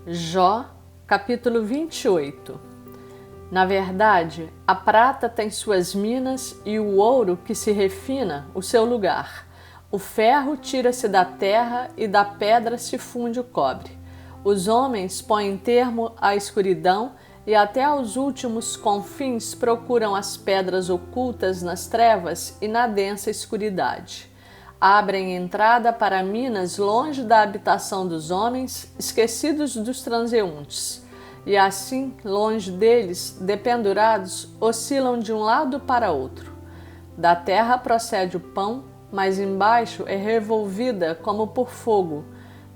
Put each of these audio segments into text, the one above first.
Jó, capítulo 28. Na verdade, a prata tem suas minas e o ouro que se refina o seu lugar. O ferro tira-se da terra e da pedra se funde o cobre. Os homens põem termo à escuridão e até aos últimos confins procuram as pedras ocultas nas trevas e na densa escuridade. Abrem entrada para minas longe da habitação dos homens, esquecidos dos transeuntes. E assim, longe deles, dependurados, oscilam de um lado para outro. Da terra procede o pão, mas embaixo é revolvida como por fogo.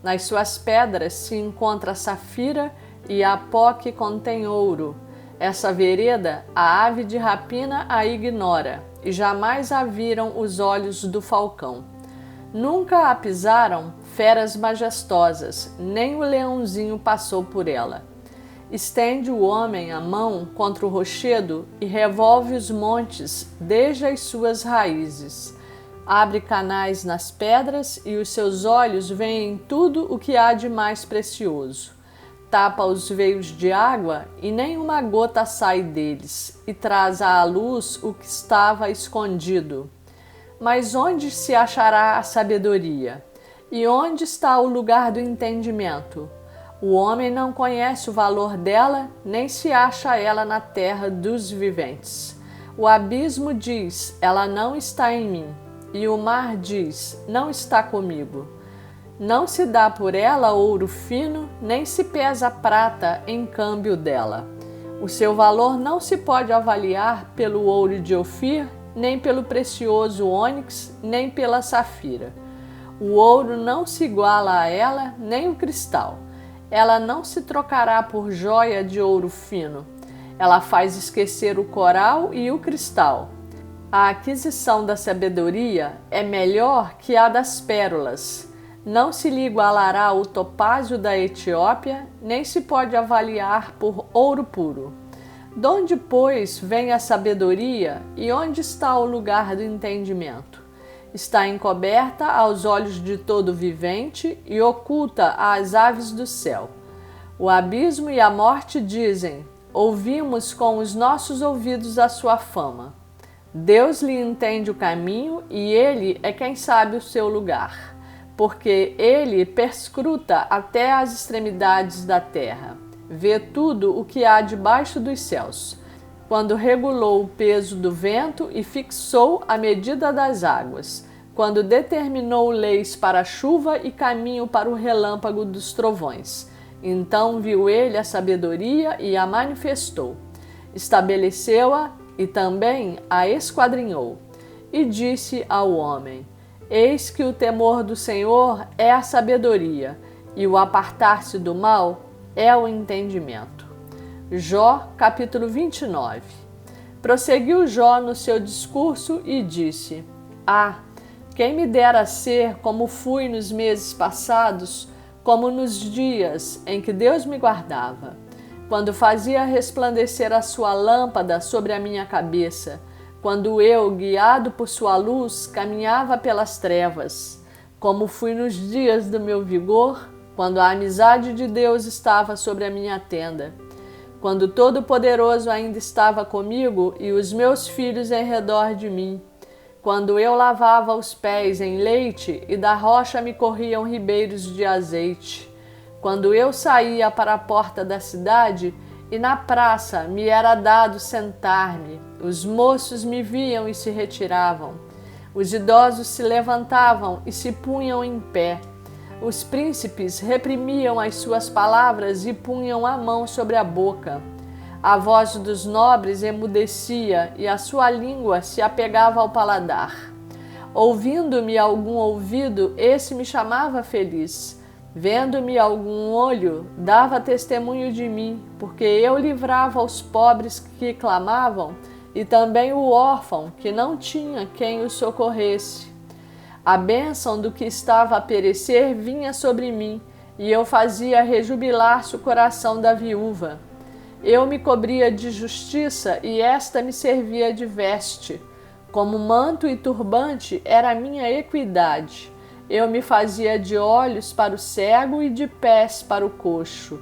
Nas suas pedras se encontra a safira e a pó que contém ouro. Essa vereda a ave de rapina a ignora, e jamais a viram os olhos do falcão. Nunca a pisaram feras majestosas, nem o leãozinho passou por ela. Estende o homem a mão contra o rochedo e revolve os montes desde as suas raízes. Abre canais nas pedras e os seus olhos veem tudo o que há de mais precioso. Tapa os veios de água e nem uma gota sai deles, e traz à luz o que estava escondido. Mas onde se achará a sabedoria? E onde está o lugar do entendimento? O homem não conhece o valor dela, nem se acha ela na terra dos viventes. O abismo diz, ela não está em mim. E o mar diz, não está comigo. Não se dá por ela ouro fino, nem se pesa prata em câmbio dela. O seu valor não se pode avaliar pelo ouro de Ofir, nem pelo precioso ônix, nem pela safira. O ouro não se iguala a ela, nem o cristal. Ela não se trocará por joia de ouro fino. Ela faz esquecer o coral e o cristal. A aquisição da sabedoria é melhor que a das pérolas. Não se lhe igualará o topázio da Etiópia, nem se pode avaliar por ouro puro. Donde, pois, vem a sabedoria e onde está o lugar do entendimento? Está encoberta aos olhos de todo vivente e oculta às aves do céu. O abismo e a morte dizem, ouvimos com os nossos ouvidos a sua fama. Deus lhe entende o caminho e ele é quem sabe o seu lugar, porque ele perscruta até as extremidades da terra. Vê tudo o que há debaixo dos céus, quando regulou o peso do vento e fixou a medida das águas, quando determinou leis para a chuva e caminho para o relâmpago dos trovões. Então viu ele a sabedoria e a manifestou. Estabeleceu-a e também a esquadrinhou. E disse ao homem, eis que o temor do Senhor é a sabedoria, e o apartar-se do mal é o entendimento. Jó, capítulo 29. Prosseguiu Jó no seu discurso e disse, quem me dera ser como fui nos meses passados, como nos dias em que Deus me guardava, quando fazia resplandecer a sua lâmpada sobre a minha cabeça, quando eu, guiado por sua luz, caminhava pelas trevas, como fui nos dias do meu vigor, quando a amizade de Deus estava sobre a minha tenda, quando o Todo-Poderoso ainda estava comigo e os meus filhos em redor de mim, quando eu lavava os pés em leite e da rocha me corriam ribeiros de azeite, quando eu saía para a porta da cidade e na praça me era dado sentar-me, os moços me viam e se retiravam, os idosos se levantavam e se punham em pé, os príncipes reprimiam as suas palavras e punham a mão sobre a boca. A voz dos nobres emudecia e a sua língua se apegava ao paladar. Ouvindo-me algum ouvido, esse me chamava feliz. Vendo-me algum olho, dava testemunho de mim, porque eu livrava os pobres que clamavam e também o órfão que não tinha quem o socorresse. A bênção do que estava a perecer vinha sobre mim, e eu fazia rejubilar-se o coração da viúva. Eu me cobria de justiça, e esta me servia de veste. Como manto e turbante era a minha equidade. Eu me fazia de olhos para o cego e de pés para o coxo.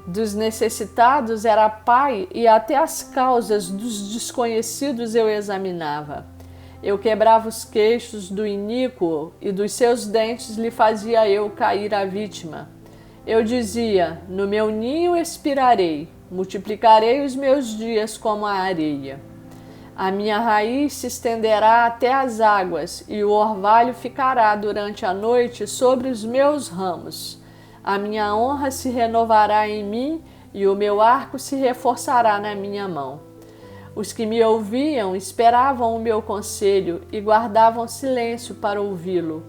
Dos necessitados era pai, e até as causas dos desconhecidos eu examinava. Eu quebrava os queixos do iníquo, e dos seus dentes lhe fazia eu cair a vítima. Eu dizia: no meu ninho expirarei, multiplicarei os meus dias como a areia. A minha raiz se estenderá até as águas, e o orvalho ficará durante a noite sobre os meus ramos. A minha honra se renovará em mim, e o meu arco se reforçará na minha mão. Os que me ouviam esperavam o meu conselho e guardavam silêncio para ouvi-lo.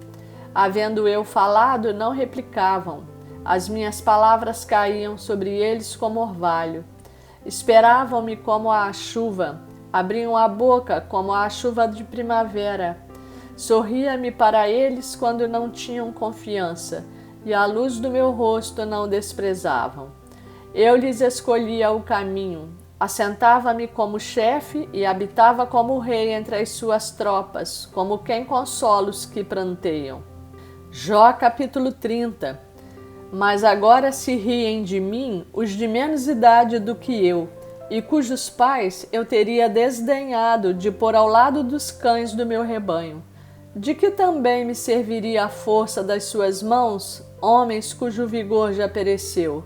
Havendo eu falado, não replicavam. As minhas palavras caíam sobre eles como orvalho. Esperavam-me como a chuva, abriam a boca como a chuva de primavera. Sorria-me para eles quando não tinham confiança, e a luz do meu rosto não desprezavam. Eu lhes escolhia o caminho, assentava-me como chefe e habitava como rei entre as suas tropas, como quem consola os que pranteiam. Jó capítulo 30. Mas agora se riem de mim os de menos idade do que eu, e cujos pais eu teria desdenhado de pôr ao lado dos cães do meu rebanho. De que também me serviria a força das suas mãos, homens cujo vigor já pereceu?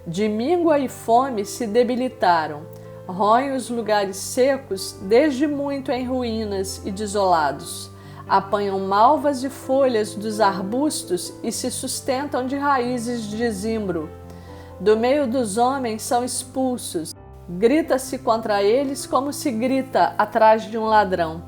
De míngua e fome se debilitaram, roem os lugares secos, desde muito em ruínas e desolados. Apanham malvas e folhas dos arbustos e se sustentam de raízes de zimbro. Do meio dos homens são expulsos. Grita-se contra eles como se grita atrás de um ladrão.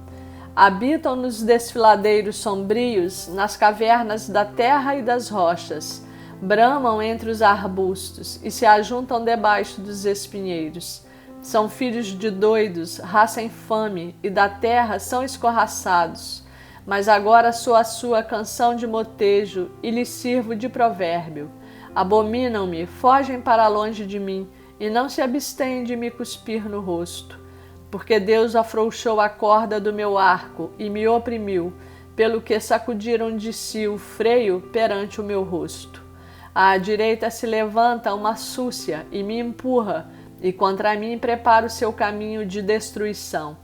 Habitam nos desfiladeiros sombrios, nas cavernas da terra e das rochas. Bramam entre os arbustos e se ajuntam debaixo dos espinheiros. São filhos de doidos, raça infame, e da terra são escorraçados. Mas agora sou a sua canção de motejo e lhes sirvo de provérbio. Abominam-me, fogem para longe de mim, e não se abstêm de me cuspir no rosto. Porque Deus afrouxou a corda do meu arco e me oprimiu, pelo que sacudiram de si o freio perante o meu rosto. À direita se levanta uma súcia e me empurra, e contra mim prepara o seu caminho de destruição.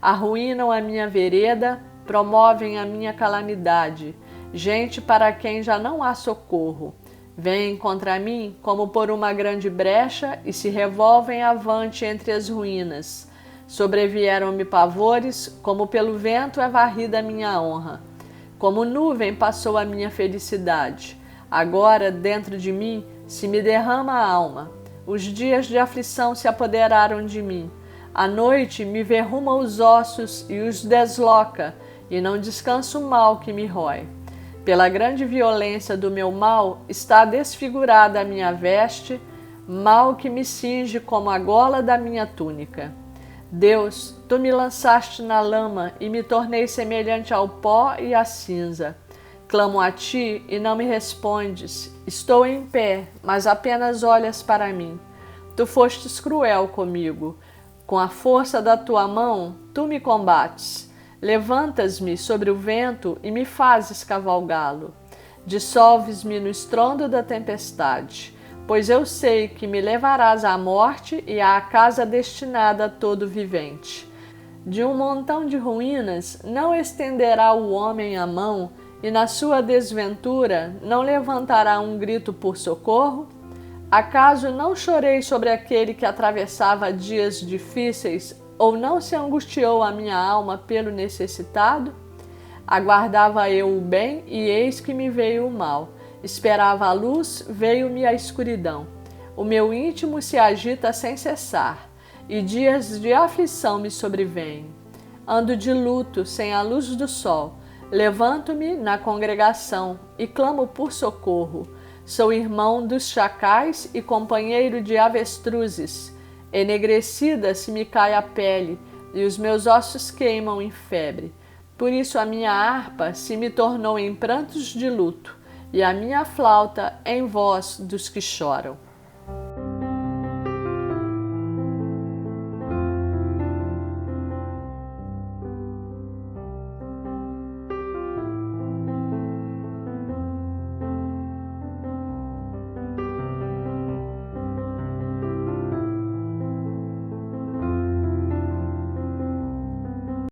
Arruinam a minha vereda, promovem a minha calamidade, gente para quem já não há socorro. Vêm contra mim como por uma grande brecha e se revolvem avante entre as ruínas. Sobrevieram-me pavores, como pelo vento é varrida a minha honra. Como nuvem passou a minha felicidade. Agora, dentro de mim, se me derrama a alma. Os dias de aflição se apoderaram de mim. A noite me verruma os ossos e os desloca, e não descansa o mal que me rói. Pela grande violência do meu mal está desfigurada a minha veste, mal que me cinge como a gola da minha túnica. Deus, tu me lançaste na lama e me tornei semelhante ao pó e à cinza. Clamo a ti e não me respondes. Estou em pé, mas apenas olhas para mim. Tu fostes cruel comigo. Com a força da tua mão, tu me combates. Levantas-me sobre o vento e me fazes cavalgá-lo. Dissolves-me no estrondo da tempestade, pois eu sei que me levarás à morte e à casa destinada a todo vivente. De um montão de ruínas não estenderá o homem a mão, e na sua desventura não levantará um grito por socorro? Acaso não chorei sobre aquele que atravessava dias difíceis, ou não se angustiou a minha alma pelo necessitado? Aguardava eu o bem, e eis que me veio o mal. Esperava a luz, veio-me a escuridão. O meu íntimo se agita sem cessar, e dias de aflição me sobrevêm. Ando de luto, sem a luz do sol. Levanto-me na congregação e clamo por socorro. Sou irmão dos chacais e companheiro de avestruzes. Enegrecida se me cai a pele, e os meus ossos queimam em febre. Por isso a minha harpa se me tornou em prantos de luto, e a minha flauta em voz dos que choram.